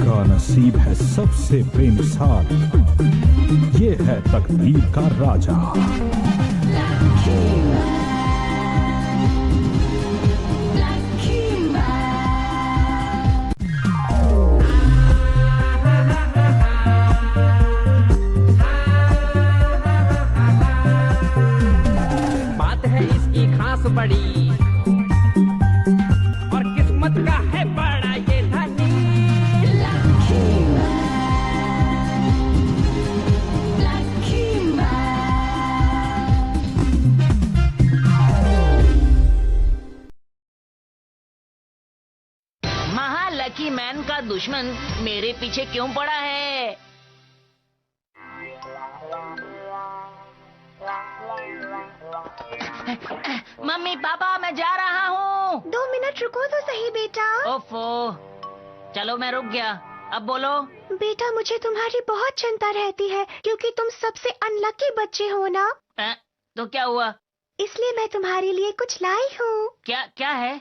जिसका नसीब है सबसे बेमिसाल, ये है तकदीर का राजा। बात है इसकी खास बड़ी और किस्मत का है बड़ा ये धनी। महालकी मैन का दुश्मन मेरे पीछे क्यों पड़ा है? मम्मी पापा मैं जा रहा हूँ। 2 मिनट रुको तो सही बेटा। ओफो, चलो मैं रुक गया। अब बोलो। बेटा मुझे तुम्हारी बहुत चिंता रहती है क्योंकि तुम सबसे अनलकी बच्चे हो ना। तो क्या हुआ? इसलिए मैं तुम्हारे लिए कुछ लाई हूँ। क्या क्या है?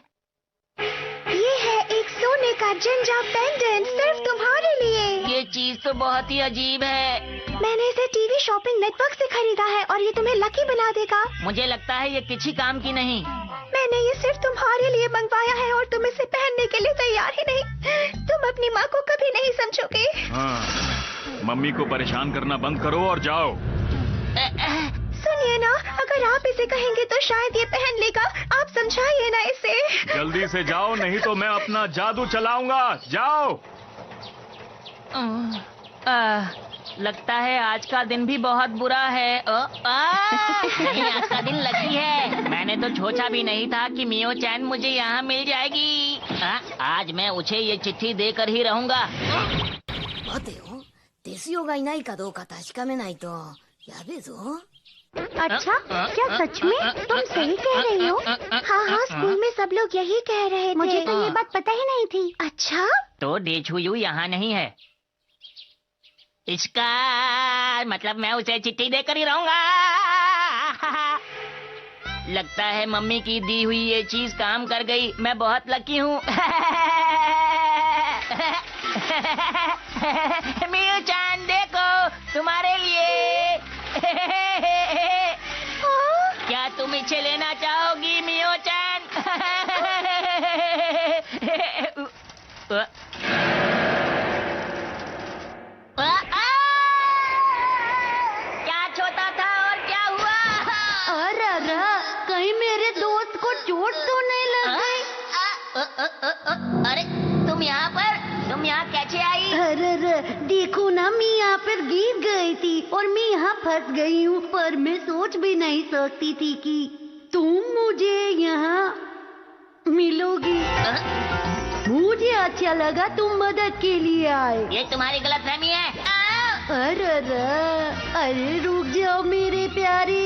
ये है एक सोने का जिंजा पेंडेंट सिर्फ तुम्हारे लिए। ये चीज तो बहुत ही अजीब है। मैंने इसे टीवी शॉपिंग नेटवर्क से खरीदा है और ये तुम्हें लकी बना देगा। मुझे लगता है ये किसी काम की नहीं। मैंने ये सिर्फ तुम्हारे लिए मंगवाया है और तुम इसे पहनने के लिए तैयार ही नहीं। तुम अपनी माँ को कभी नहीं समझोगे। हाँ, मम्मी को परेशान करना बंद करो और जाओ। सुनिए ना, अगर आप इसे कहेंगे तो शायद ये पहन लेगा। आप समझाइए ना इसे। जल्दी से जाओ नहीं तो मैं अपना जादू चलाऊंगा। जाओ। लगता है आज का दिन भी बहुत बुरा है। नहीं, आज का दिन लकी है। मैंने तो सोचा भी नहीं था कि मियो चैन मुझे यहाँ मिल जाएगी। आज मैं उसे ये चिट्ठी देकर ही रहूँगा। 待てよ。デスヨがいないかどうか確かめないとやべえぞ。 अच्छा, क्या सच में? तुम सही कह रही हो। हाँ हाँ, स्कूल में सब लोग यही कह रहे थे। मुझे तो ये बात पता ही नहीं थी। अच्छा? तो डेछुयू यहाँ नहीं है। इसका मतलब मैं उसे चिट्ठी देकर ही रहूँगा। लगता है मम्मी की दी हुई ये चीज काम कर गई। मैं बहुत लकी हूँ। मियो चांद देखो, तुम्हारे लिए। क्या तुम इसे लेना चाहोगी मियो चांद? क्या छोटा था और क्या हुआ? अरे कहीं मेरे दोस्त को चोट तो नहीं लग गई? अरे तुम यहाँ कैसे आई? अरे देखो ना, मैं यहाँ पर गिर गई थी और मैं यहाँ फंस गई हूँ। पर मैं सोच भी नहीं सकती थी कि तुम मुझे यहाँ मिलोगी। मुझे अच्छा लगा तुम मदद के लिए आए। ये तुम्हारी गलतफहमी है। अरे रुक जाओ मेरे प्यारे।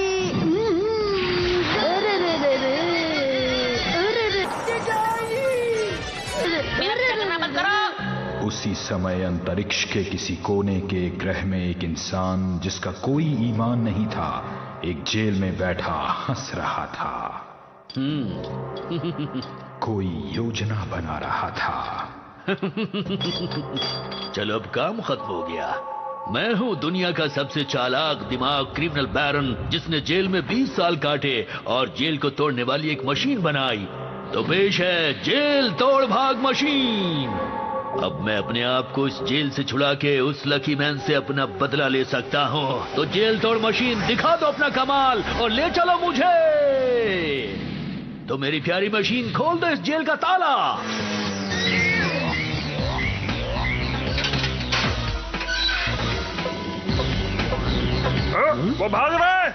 उसी समय अंतरिक्ष के किसी कोने के एक ग्रह में एक इंसान जिसका कोई ईमान नहीं था, एक जेल में बैठा हंस रहा था। कोई योजना बना रहा था। चलो अब काम खत्म हो गया। मैं हूँ दुनिया का सबसे चालाक दिमाग क्रिमिनल बैरन, जिसने जेल में 20 साल काटे और जेल को तोड़ने वाली एक मशीन बनाई। तो पेश है जेल तोड़ भाग मशीन। अब मैं अपने आप को इस जेल से छुड़ा के उस लकी मैन से अपना बदला ले सकता हूँ। तो जेल तोड़ मशीन दिखा दो अपना कमाल और ले चलो मुझे। तो मेरी प्यारी मशीन खोल दो इस जेल का ताला। वो भाग रहा है।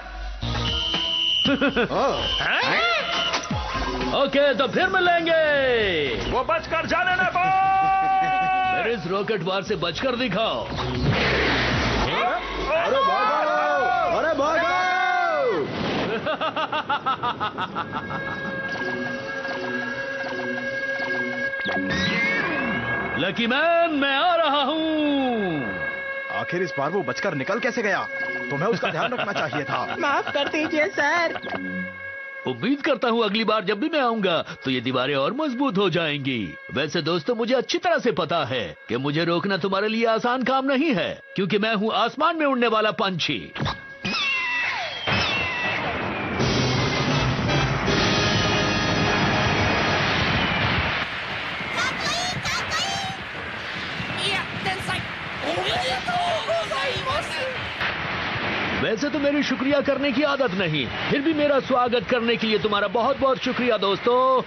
ओके, तो फिर मिलेंगे। वो बचकर जाने ना पाओ। मेरे इस रॉकेट वार से बचकर दिखाओ। अरे भागो! अरे भागो! लकी मैन, मैं आ रहा हूँ। आखिर इस बार वो बचकर निकल कैसे गया? तुम्हें उसका ध्यान रखना चाहिए था। माफ कर दीजिए सर। उम्मीद करता हूँ अगली बार जब भी मैं आऊंगा तो ये दीवारें और मजबूत हो जाएंगी। वैसे दोस्तों, मुझे अच्छी तरह से पता है कि मुझे रोकना तुम्हारे लिए आसान काम नहीं है, क्योंकि मैं हूँ आसमान में उड़ने वाला पंछी। वैसे तो मेरी शुक्रिया करने की आदत नहीं, फिर भी मेरा स्वागत करने के लिए तुम्हारा बहुत बहुत शुक्रिया दोस्तों।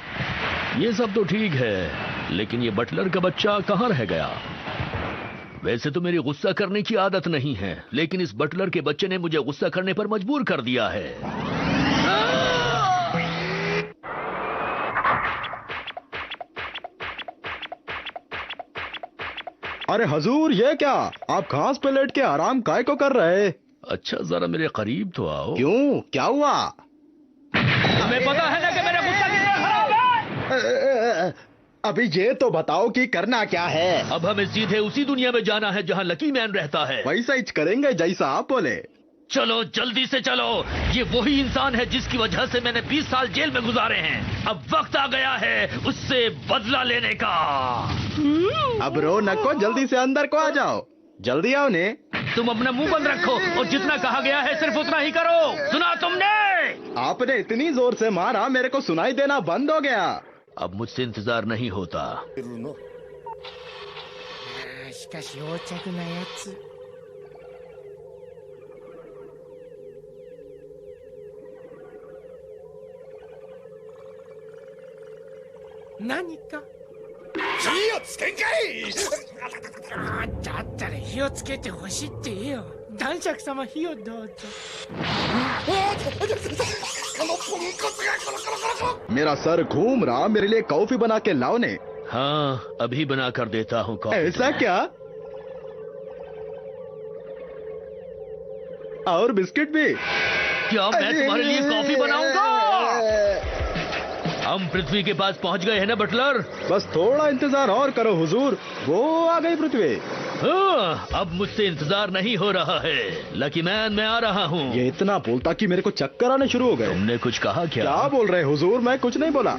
ये सब तो ठीक है, लेकिन ये बटलर का बच्चा कहाँ रह गया? वैसे तो मेरी गुस्सा करने की आदत नहीं है, लेकिन इस बटलर के बच्चे ने मुझे गुस्सा करने पर मजबूर कर दिया है। अरे हजूर, ये क्या? आप घास पे लेट के आराम काय को कर रहे? अच्छा, जरा मेरे करीब तो आओ। क्यों, क्या हुआ? हमें पता है ना कि मेरा गुस्सा कितना खराब है। अभी ये तो बताओ कि करना क्या है? अब हमें सीधे उसी दुनिया में जाना है जहाँ लकी मैन रहता है। वैसा ही करेंगे जैसा आप बोले। चलो, जल्दी से चलो। ये वही इंसान है जिसकी वजह से मैंने 20 साल जेल में गुजारे हैं। अब वक्त आ गया है उससे बदला लेने का। अब रो नको, जल्दी से अंदर को आ जाओ। जल्दी आओ ने। तुम अपना मुंह बंद रखो और जितना कहा गया है सिर्फ उतना ही करो। सुना तुमने? आपने इतनी जोर से मारा, मेरे को सुनाई देना बंद हो गया। अब मुझसे इंतजार नहीं होता। しかし横着なやつ。何か火をつけんかい。だったら火をつけてほしいって言えよ。男爵様、火をどうぞ。このポンコツがコロコロコロコロ。 मेरा सर घूम रहा, मेरे लिए कॉफी बना के लाओ ने। हाँ, अभी बना कर देता हूँ कॉफी। ऐसा क्या? और बिस्किट भी? क्या मैं तुम्हारे लिए कॉफी बनाऊंगा? हम पृथ्वी के पास पहुंच गए हैं ना बटलर? बस थोड़ा इंतजार और करो हुजूर, वो आ गई पृथ्वी। हाँ, अब मुझसे इंतजार नहीं हो रहा है। लकी मैन, मैं आ रहा हूँ। ये इतना बोलता कि मेरे को चक्कर आने शुरू हो गए। तुमने कुछ कहा क्या? क्या बोल रहे हुजूर? मैं कुछ नहीं बोला।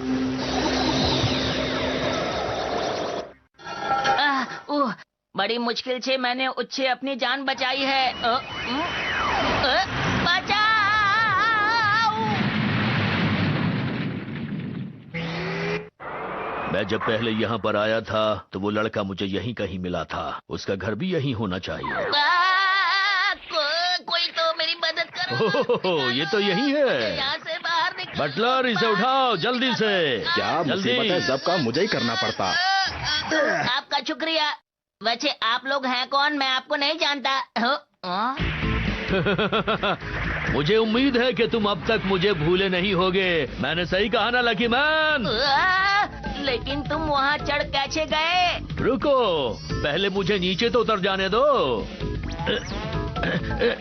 बड़ी मुश्किल से मैंने उससे अपनी जान बचाई है। बचाओ! मैं जब पहले यहाँ पर आया था तो वो लड़का मुझे यहीं कहीं मिला था। उसका घर भी यहीं होना चाहिए। कोई तो मेरी मदद करो। ओह, ये तो यही है। यहाँ से बाहर निकलो। बटलर, इसे उठाओ जल्दी से। क्या मुसीबत है, सब काम मुझे ही करना पड़ता। आपका शुक्रिया। वैसे आप लोग हैं कौन? मैं आपको नहीं जानता। मुझे उम्मीद है कि तुम अब तक मुझे भूले नहीं होगे। मैंने सही कहा ना लकी मैन? लेकिन तुम वहाँ चढ़ कैसे गए? रुको, पहले मुझे नीचे तो उतर जाने दो।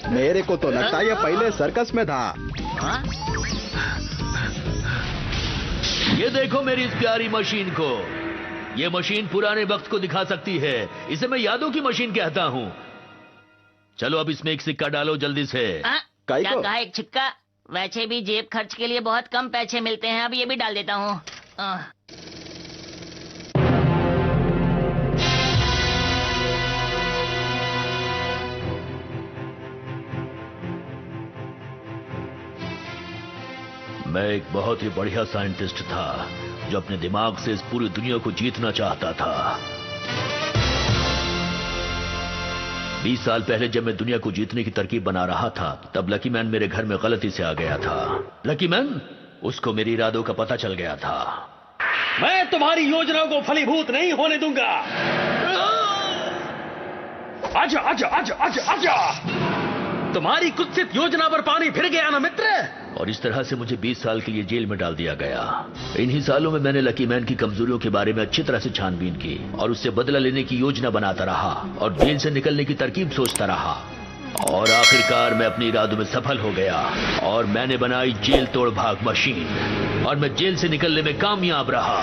मेरे को तो लगता है ये पहले सर्कस में था। ये देखो मेरी इस प्यारी मशीन को। ये मशीन पुराने वक्त को दिखा सकती है। इसे मैं यादों की मशीन कहता हूँ। चलो अब इसमें एक सिक्का डालो जल्दी से। काई क्या को? कहा, एक सिक्का? वैसे भी जेब खर्च के लिए बहुत कम पैसे मिलते हैं। अब ये भी डाल देता हूँ। मैं एक बहुत ही बढ़िया साइंटिस्ट था जो अपने दिमाग से इस पूरी दुनिया को जीतना चाहता था। 20 साल पहले जब मैं दुनिया को जीतने की तरकीब बना रहा था, तब लकी मैन मेरे घर में गलती से आ गया था। लकी मैन, उसको मेरी इरादों का पता चल गया था। मैं तुम्हारी योजनाओं को फलीभूत नहीं होने दूंगा। आजा आजा आजा आजा आजा। तुम्हारी कुत्सित योजना पर पानी फिर गया ना मित्र। और इस तरह से मुझे 20 साल के लिए जेल में डाल दिया गया। इन्हीं सालों में मैंने लकी मैन की कमजोरियों के बारे में अच्छी तरह से छानबीन की और उससे बदला लेने की योजना बनाता रहा और जेल से निकलने की तरकीब सोचता रहा। और आखिरकार मैं अपने इरादों में सफल हो गया और मैंने बनाई जेल तोड़ भाग मशीन और मैं जेल से निकलने में कामयाब रहा।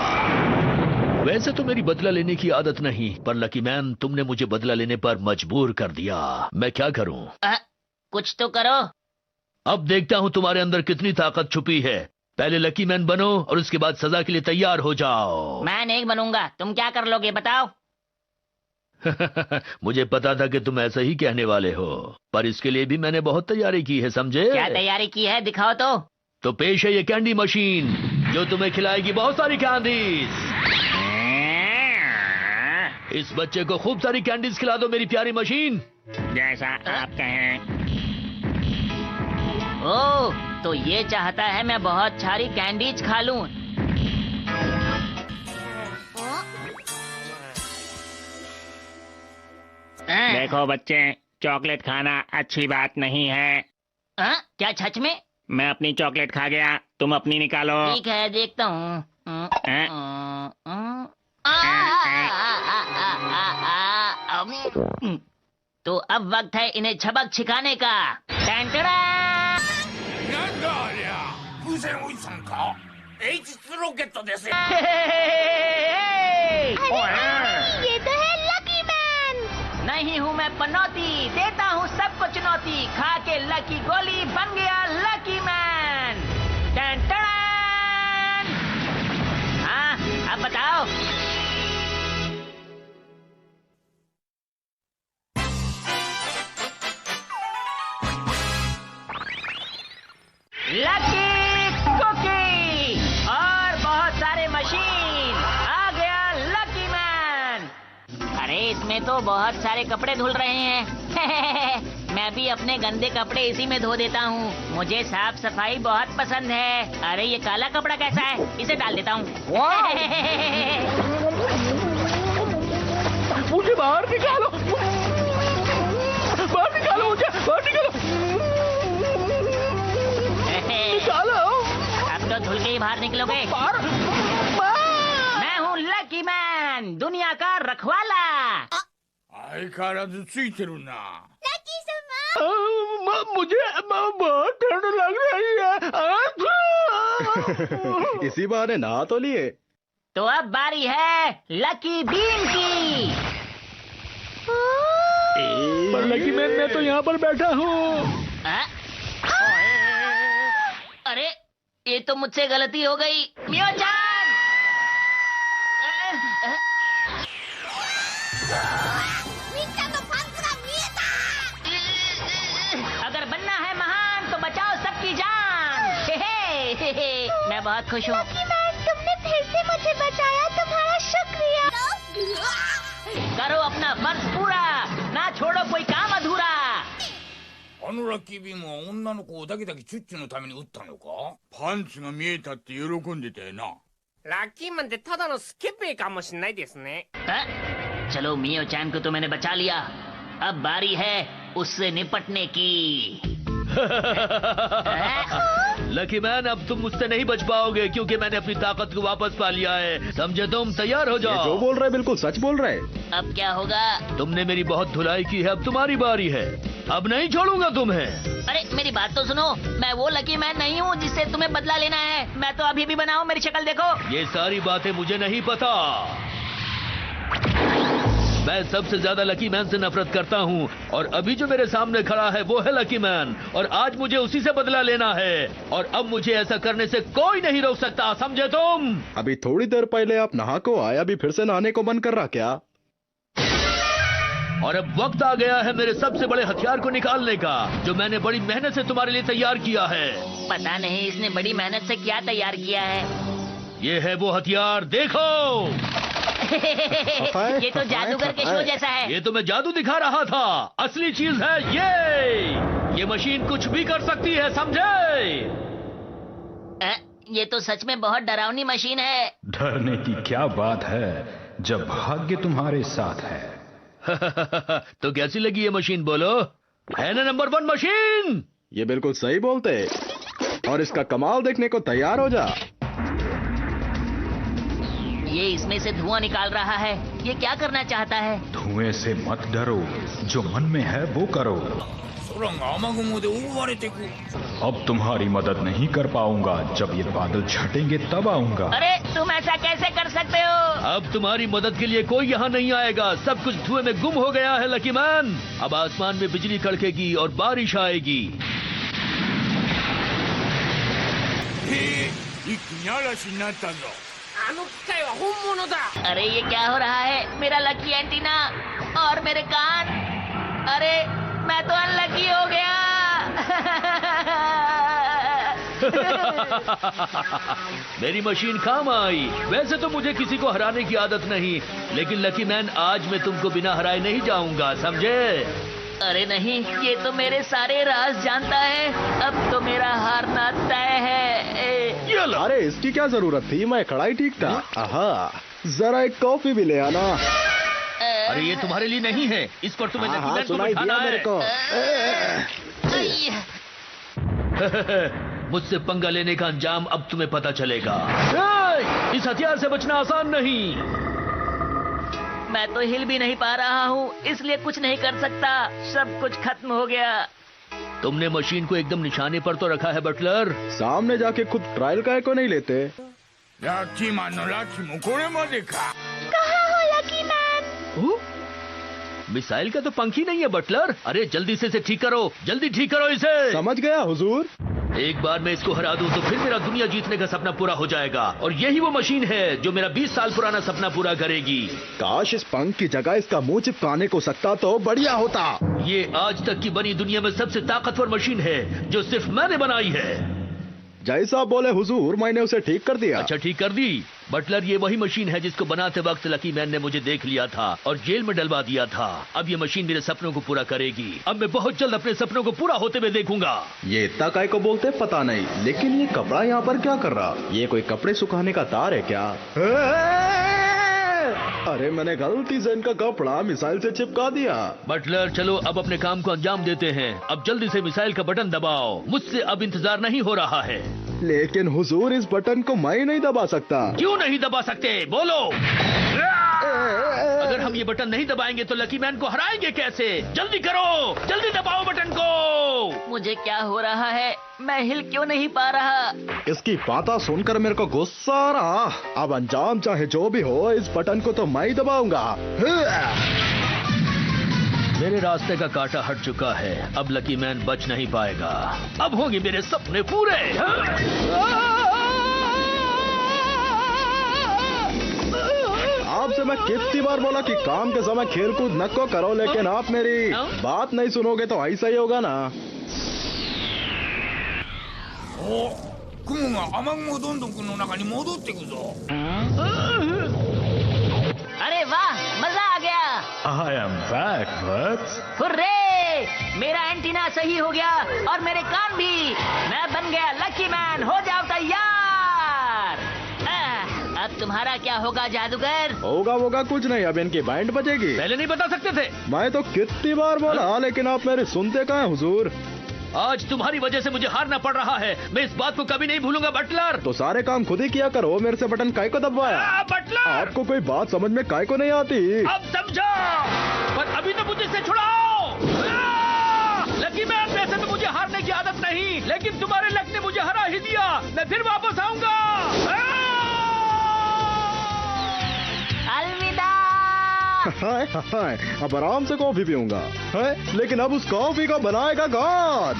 वैसे तो मेरी बदला लेने की आदत नहीं, पर लकी मैन, तुमने मुझे बदला लेने पर मजबूर कर दिया। मैं क्या करूं? कुछ तो करो। अब देखता हूं तुम्हारे अंदर कितनी ताकत छुपी है। पहले लकी मैन बनो और उसके बाद सजा के लिए तैयार हो जाओ। मैं नहीं बनूंगा, तुम क्या कर लोगे बताओ? मुझे पता था कि तुम ऐसा ही कहने वाले हो, पर इसके लिए भी मैंने बहुत तैयारी की है, समझे? क्या तैयारी की है, दिखाओ तो पेश है ये कैंडी मशीन जो तुम्हें खिलाएगी बहुत सारी कैंडीज। इस बच्चे को खूब सारी कैंडीज खिला दो मेरी प्यारी मशीन। जैसा आप कहें। ओह, तो ये चाहता है मैं बहुत सारी कैंडीज खा लूं। देखो बच्चे, चॉकलेट खाना अच्छी बात नहीं है। क्या सच में? मैं अपनी चॉकलेट खा गया, तुम अपनी निकालो। ठीक है, देखता हूँ। तो अब वक्त है इन्हें झपक छिकाने का। टैंटरा! なんだありゃ風船おじさんか H2 ロケットですよ ये तो है लकी मैन। नहीं हूँ मैं पनौती, देता हूँ सबको चुनौती। खा के लकी गोली बन गया लकी मैन। टैंटरा! हाँ, अब बताओ। लकी कुकी और बहुत सारे मशीन। आ गया लकी मैन। अरे इसमें तो बहुत सारे कपड़े धुल रहे हैं। मैं भी अपने गंदे कपड़े इसी में धो देता हूँ। मुझे साफ सफाई बहुत पसंद है। अरे ये काला कपड़ा कैसा है, इसे डाल देता हूँ। मुझे बाहर निकालो, बाहर निकालो, मुझे बाहर निकालो, निकालो। अब तो धुल के ही बाहर निकलोगे। मैं हूँ लकी मैन, दुनिया का रखवाला। 相変わらずついてるな मुझे बहुत ठंड लग रही है। इसी बहाने नहा तो लिए। तो अब बारी है लकी बीन की। पर लकी मैन, मैं तो यहाँ पर बैठा हूँ। अरे ये तो मुझसे गलती हो गई। मियो-चान! अगर बनना है महान तो बचाओ सबकी जान। मैं बहुत खुश हूँ। लकी मैन, तुमने फिर से मुझे बचाया, तुम्हारा शुक्रिया। करो अपना फर्ज पूरा, ना छोड़ो कोई काम अधूरा। あのラッキービームは女の子をダキダキチュッチュのために撃ったのかパンチが見えたって喜んでたよなラッキーマンってただのスケベかもしれないですね。 चलो मियो चैन को तो मैंने बचा लिया, अब बारी है उससे निपटने की। लकी मैन, अब तुम मुझसे नहीं बच पाओगे क्योंकि मैंने अपनी ताकत को वापस पा लिया है, समझे? तुम तैयार हो ये जाओ। जो बोल रहे बिल्कुल सच बोल रहे। अब क्या होगा? तुमने मेरी बहुत धुलाई की है, अब तुम्हारी बारी है। अब नहीं छोड़ूंगा तुम्हें। अरे मेरी बात तो सुनो, मैं वो लकी मैन नहीं हूँ जिससे तुम्हें बदला लेना है। मैं तो अभी भी बना हूँ, मेरी शक्ल देखो। ये सारी बातें मुझे नहीं पता। मैं सबसे ज्यादा लकी मैन से नफरत करता हूँ और अभी जो मेरे सामने खड़ा है वो है लकी मैन, और आज मुझे उसी से बदला लेना है, और अब मुझे ऐसा करने से कोई नहीं रोक सकता, समझे तुम? अभी थोड़ी देर पहले आप नहा को आया, अभी फिर से नहाने को मन कर रहा क्या? और अब वक्त आ गया है मेरे सबसे बड़े हथियार को निकालने का, जो मैंने बड़ी मेहनत से तुम्हारे लिए तैयार किया है। पता नहीं इसने बड़ी मेहनत से क्या तैयार किया है। ये है वो हथियार, देखो। ये तो जादूगर के शो जैसा है। ये तो मैं जादू दिखा रहा था, असली चीज है ये मशीन कुछ भी कर सकती है, समझे? ये तो सच में बहुत डरावनी मशीन है। डरने की क्या बात है जब भाग्य तुम्हारे साथ है। तो कैसी लगी ये मशीन, बोलो? है ना नंबर 1 मशीन? ये बिल्कुल सही बोलते, और इसका कमाल देखने को तैयार हो जा। ये इसमें से धुआं निकाल रहा है, ये क्या करना चाहता है? धुएं से मत डरो, जो मन में है वो करो। 空が雨雲で覆われてく अब तुम्हारी मदद नहीं कर पाऊंगा, जब ये बादल छटेंगे तब आऊंगा। अरे तुम ऐसा कैसे कर सकते हो? अब तुम्हारी मदद के लिए कोई यहाँ नहीं आएगा, सब कुछ धुएं में गुम हो गया है लकी मैन। अब आसमान में बिजली कड़केगी और बारिश आएगी। 一気に嵐になったぞ。あの機械は本物だ。 अरे ये क्या हो रहा है? मेरा लकी एंटीना और मेरे कान। अरे मैं तो अनलकी हो गया। मेरी मशीन काम आई। वैसे तो मुझे किसी को हराने की आदत नहीं, लेकिन लकी मैन आज मैं तुमको बिना हराए नहीं जाऊंगा, समझे? अरे नहीं, ये तो मेरे सारे राज जानता है। अब तो मेरा हारना तय है। अरे इसकी क्या जरूरत थी, मैं खड़ा ही ठीक था। आहा, जरा एक कॉफी भी ले आना। अरे ये तुम्हारे लिए नहीं है, इस पर तुम्हें लकी मैन को सुनाई बिठाना दिया मेरे को। मुझसे पंगा लेने का अंजाम अब तुम्हें पता चलेगा। इस हथियार से बचना आसान नहीं। मैं तो हिल भी नहीं पा रहा हूँ, इसलिए कुछ नहीं कर सकता। सब कुछ खत्म हो गया। तुमने मशीन को एकदम निशाने पर तो रखा है बटलर। सामने जाके खुद ट्रायल का को नहीं लेते। ラッキーマンのラッキーもこれまでか。 कहाँ हो लकी मैन? मिसाइल का तो पंख ही नहीं है बटलर। अरे जल्दी से इसे ठीक करो, जल्दी ठीक करो इसे। समझ गया हुजूर। एक बार मैं इसको हरा दूं तो फिर मेरा दुनिया जीतने का सपना पूरा हो जाएगा, और यही वो मशीन है जो मेरा 20 साल पुराना सपना पूरा करेगी। काश इस पंख की जगह इसका मुंह चिपकाने को सकता तो बढ़िया होता। ये आज तक की बनी दुनिया में सबसे ताकतवर मशीन है जो सिर्फ मैंने बनाई है। जैसा बोले हुजूर, मैंने उसे ठीक कर दिया। अच्छा ठीक कर दी। बटलर ये वही मशीन है जिसको बनाते वक्त लकी मैन ने मुझे देख लिया था और जेल में डलवा दिया था। अब ये मशीन मेरे सपनों को पूरा करेगी। अब मैं बहुत जल्द अपने सपनों को पूरा होते हुए देखूंगा। ये इतना काय को बोलते पता नहीं, लेकिन ये कपड़ा यहाँ पर क्या कर रहा? ये कोई कपड़े सुखाने का तार है क्या? अरे मैंने गलती से इनका कपड़ा मिसाइल से चिपका दिया। बटलर चलो अब अपने काम को अंजाम देते हैं। अब जल्दी से मिसाइल का बटन दबाओ, मुझसे अब इंतजार नहीं हो रहा है। लेकिन हुजूर, इस बटन को मैं नहीं दबा सकता। क्यों नहीं दबा सकते, बोलो। अगर हम ये बटन नहीं दबाएंगे तो लकी मैन को हराएंगे कैसे? जल्दी करो, जल्दी दबाओ बटन को। मुझे क्या हो रहा है? मैं हिल क्यों नहीं पा रहा? इसकी बातें सुनकर मेरे को गुस्सा आ रहा। अब अंजाम चाहे जो भी हो, इस बटन को तो मैं ही दबाऊंगा। मेरे रास्ते का कांटा हट चुका है, अब लकी मैन बच नहीं पाएगा। अब होंगे मेरे सपने पूरे। आपसे मैं कितनी बार बोला कि काम के समय खेलकूद न को करो, लेकिन आप मेरी बात नहीं सुनोगे तो ऐसा ही होगा ना। お、雲が雨雲どんどん雲の中に戻ってくぞ。 अरे वाह, मजा आ गया। I am back buds. Hurray! मेरा एंटीना सही हो गया और मेरे कान भी। मैं बन गया लकी मैन। हो जाओ तैयार। अब तुम्हारा क्या होगा जादूगर? होगा कुछ नहीं, अब इनकी बैंड बजेगी। पहले नहीं बता सकते थे? मैं तो कितनी बार बोला, लेकिन आप मेरे सुनते कहाँ हैं हुजूर? आज तुम्हारी वजह से मुझे हारना पड़ रहा है। मैं इस बात को कभी नहीं भूलूंगा बटलर। तो सारे काम खुद ही किया करो, मेरे से बटन काय को दबवाया? बटलर! आपको कोई बात समझ में काय को नहीं आती? अब समझा, पर अभी तो मुझे से छुड़ाओ। लकी मैन, वैसे तो मुझे हारने की आदत नहीं, लेकिन तुम्हारे लक ने मुझे हरा ही दिया। मैं फिर वापस आऊंगा। अलविदा। हाय हाय, अब आराम से कॉफी पीऊंगा। है, लेकिन अब उस कॉफी को बनाएगा कौन?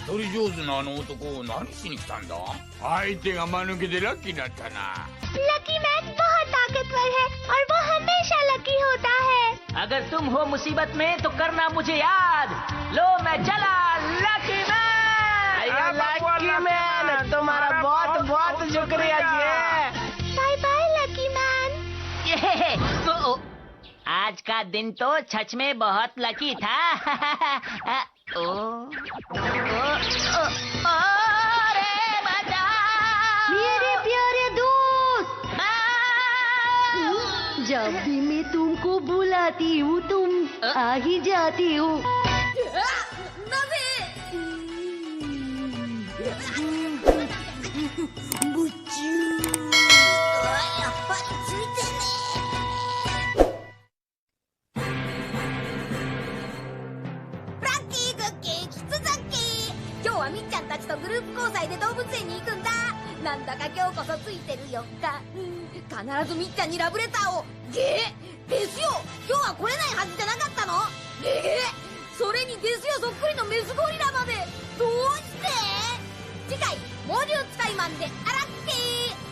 一人上手なあの男を何しに来たんだ？相手が間抜けでラッキーだったな。 लकी मैन बहुत ताकतवर है और वो हमेशा लकी होता है। अगर तुम हो मुसीबत में तो करना मुझे याद। लो मैं चला, लकी मैन। लकी मैन, तुम्हारा बहुत बहुत शुक्रिया जी। Bye bye lucky man. आज का दिन तो सच में बहुत लकी था। अरे बचा! मेरे प्यारे दोस्त, जब भी मैं तुमको बुलाती हूँ तुम आ ही जाती हो।なんだか今日こそついてるよか。必ずみっちゃんにラブレターを。ですよ、今日は来れないはずじゃなかったの？それにですよそっくりのメスゴリラまで。どうして？次回猛獣使いマンで洗って